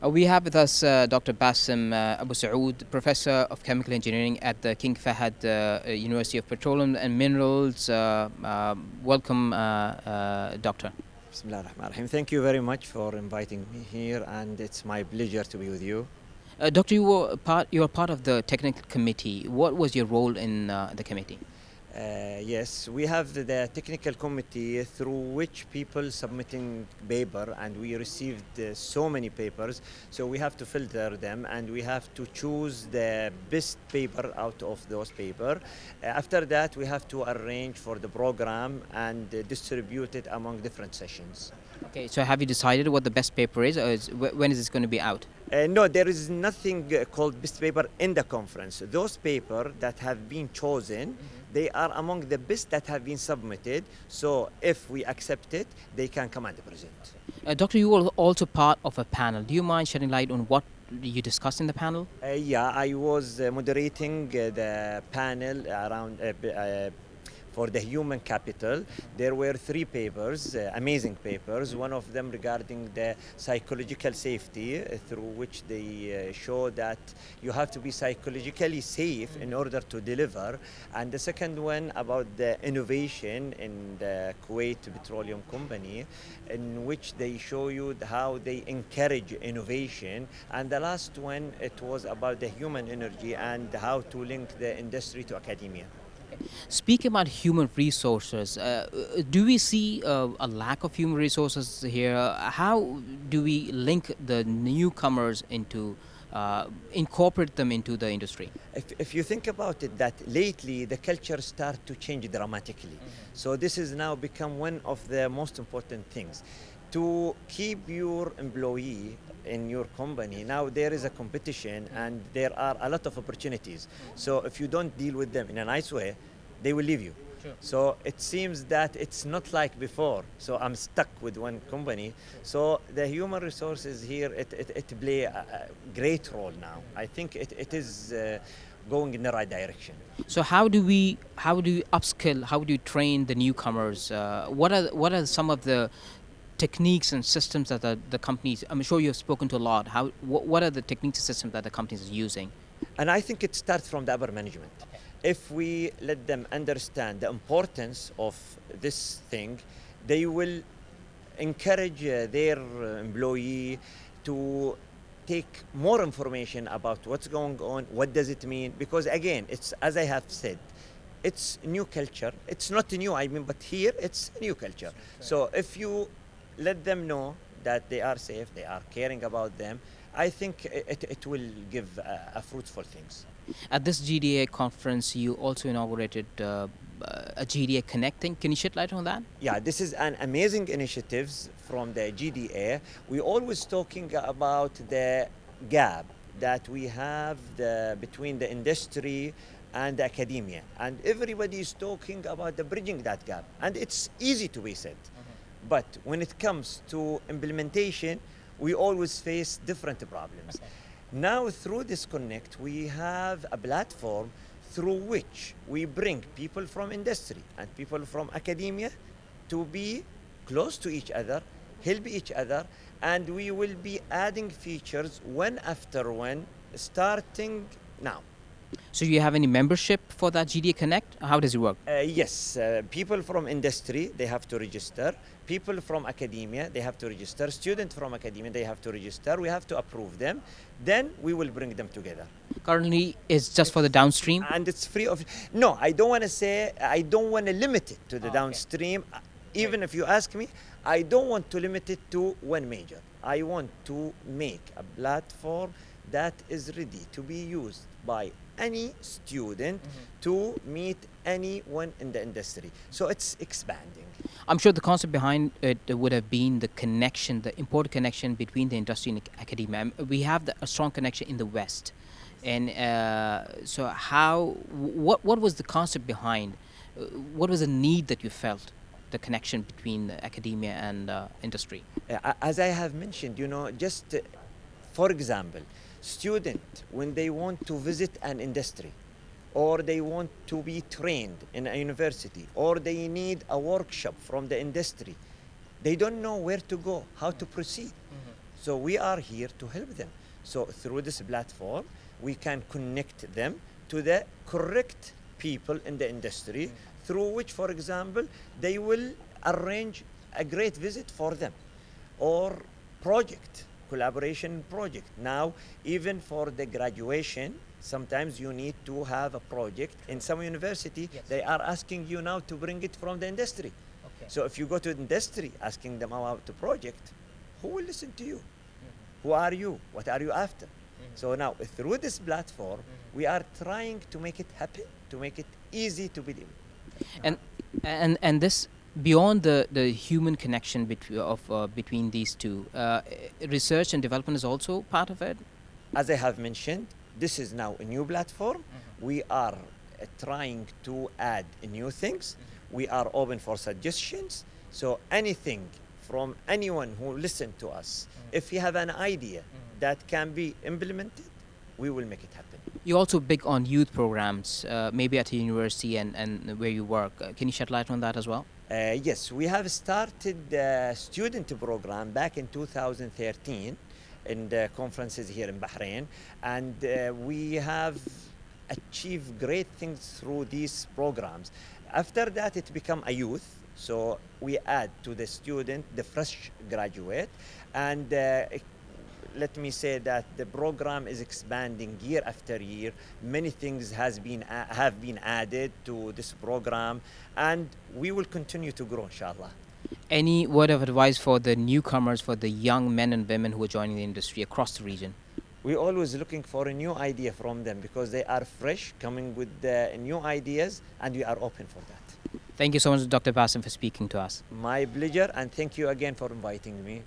We have with us Dr. Bassim Abussaud, Professor of Chemical Engineering at the King Fahad University of Petroleum and Minerals. Welcome, Doctor. Bismillah ar-Rahman ar-Rahim. Thank you very much for inviting me here, and it's my pleasure to be with you. Doctor, you were part of the technical committee. What was your role in the committee? Yes, we have the technical committee through which people submitting paper, and we received so many papers, so we have to filter them and we have to choose the best paper out of those paper. After that, we have to arrange for the program and distribute it among different sessions. Okay, so have you decided what the best paper is, or when is this going to be out? No, there is nothing called best paper in the conference. Those papers that have been chosen, they are among the best that have been submitted. So if we accept it, they can come and present. Doctor, you were also part of a panel. Do you mind shedding light on what you discussed in the panel? Yeah, I was moderating the panel around for the human capital. There were 3 papers, amazing papers, one of them regarding the psychological safety, through which they show that you have to be psychologically safe in order to deliver, and the second one about the innovation in the Kuwait Petroleum Company, in which they show you how they encourage innovation, and the last one, it was about the human energy and how to link the industry to academia. Speaking about human resources, do we see a lack of human resources here? How do we link the newcomers into, incorporate them into the industry? If you think about it, that lately the culture start to change dramatically. So this has now become one of the most important things. To keep your employee in your company, now there is a competition and there are a lot of opportunities. So if you don't deal with them in a nice way, they will leave you. Sure. So it seems that it's not like before. So I'm stuck with one company. So the human resources here, it play a great role now. I think it is going in the right direction. So how do we upskill? How do you train the newcomers? What are some of the techniques and systems that the companies? I'm sure you've spoken to a lot. What are the techniques and systems that the companies are using? And I think it starts from the upper management. If we let them understand the importance of this thing, they will encourage their employee to take more information about what's going on, what does it mean, because again, it's, as I have said, it's new culture. It's not new, I mean, but here it's a new culture. So if you let them know that they are safe, they are caring about them, I think it will give a fruitful things. At this GDA conference, you also inaugurated a GDA Connecting. Can you shed light on that? Yeah, this is an amazing initiative from the GDA. We're always talking about the gap that we have between the industry and the academia. And everybody is talking about the bridging that gap. And it's easy to be said. But when it comes to implementation, we always face different problems. Okay. Now, through this Connect, we have a platform through which we bring people from industry and people from academia to be close to each other, help each other, and we will be adding features one after one, starting now. So you have any membership for that GDA Connect? How does it work? Yes, people from industry, they have to register. People from academia, they have to register. Students from academia, they have to register. We have to approve them. Then we will bring them together. Currently, it's just for the downstream? And it's free of... No, I don't want to say, I don't want to limit it to the downstream. Even if you ask me, I don't want to limit it to one major. I want to make a platform that is ready to be used by any student to meet anyone in the industry. So it's expanding. I'm sure the concept behind it would have been the connection, the important connection between the industry and academia. We have a strong connection in the West. And so what was the concept behind, what was the need that you felt, the connection between academia and industry? As I have mentioned, just for example, students, when they want to visit an industry, or they want to be trained in a university, or they need a workshop from the industry, they don't know where to go, how to proceed. So we are here to help them. So through this platform, we can connect them to the correct people in the industry, through which, for example, they will arrange a great visit for them, or project, collaboration project. Now, even for the graduation, sometimes you need to have a project. In some university, Yes. they are asking you now to bring it from the industry. Okay. So if you go to industry asking them about the project, who will listen to you? Who are you? What are you after? So now, through this platform, we are trying to make it happen, to make it easy to believe. And this, beyond the human connection between these two, research and development is also part of it. As I have mentioned, this is now a new platform. We are trying to add new things. We are open for suggestions. So anything from anyone who listen to us, if you have an idea that can be implemented, we will make it happen. You're also big on youth programs, maybe at a university and where you work. Can you shed light on that as well? Yes, we have started the student program back in 2013 in the conferences here in Bahrain, and we have achieved great things through these programs. After that, it became a youth, so we add to the student the fresh graduate, and let me say that the program is expanding year after year. Many things have been added to this program, and we will continue to grow, inshallah. Any word of advice for the newcomers, for the young men and women who are joining the industry across the region? We're always looking for a new idea from them because they are fresh, coming with new ideas, and we are open for that. Thank you so much, Dr. Bassim, for speaking to us. My pleasure, and thank you again for inviting me.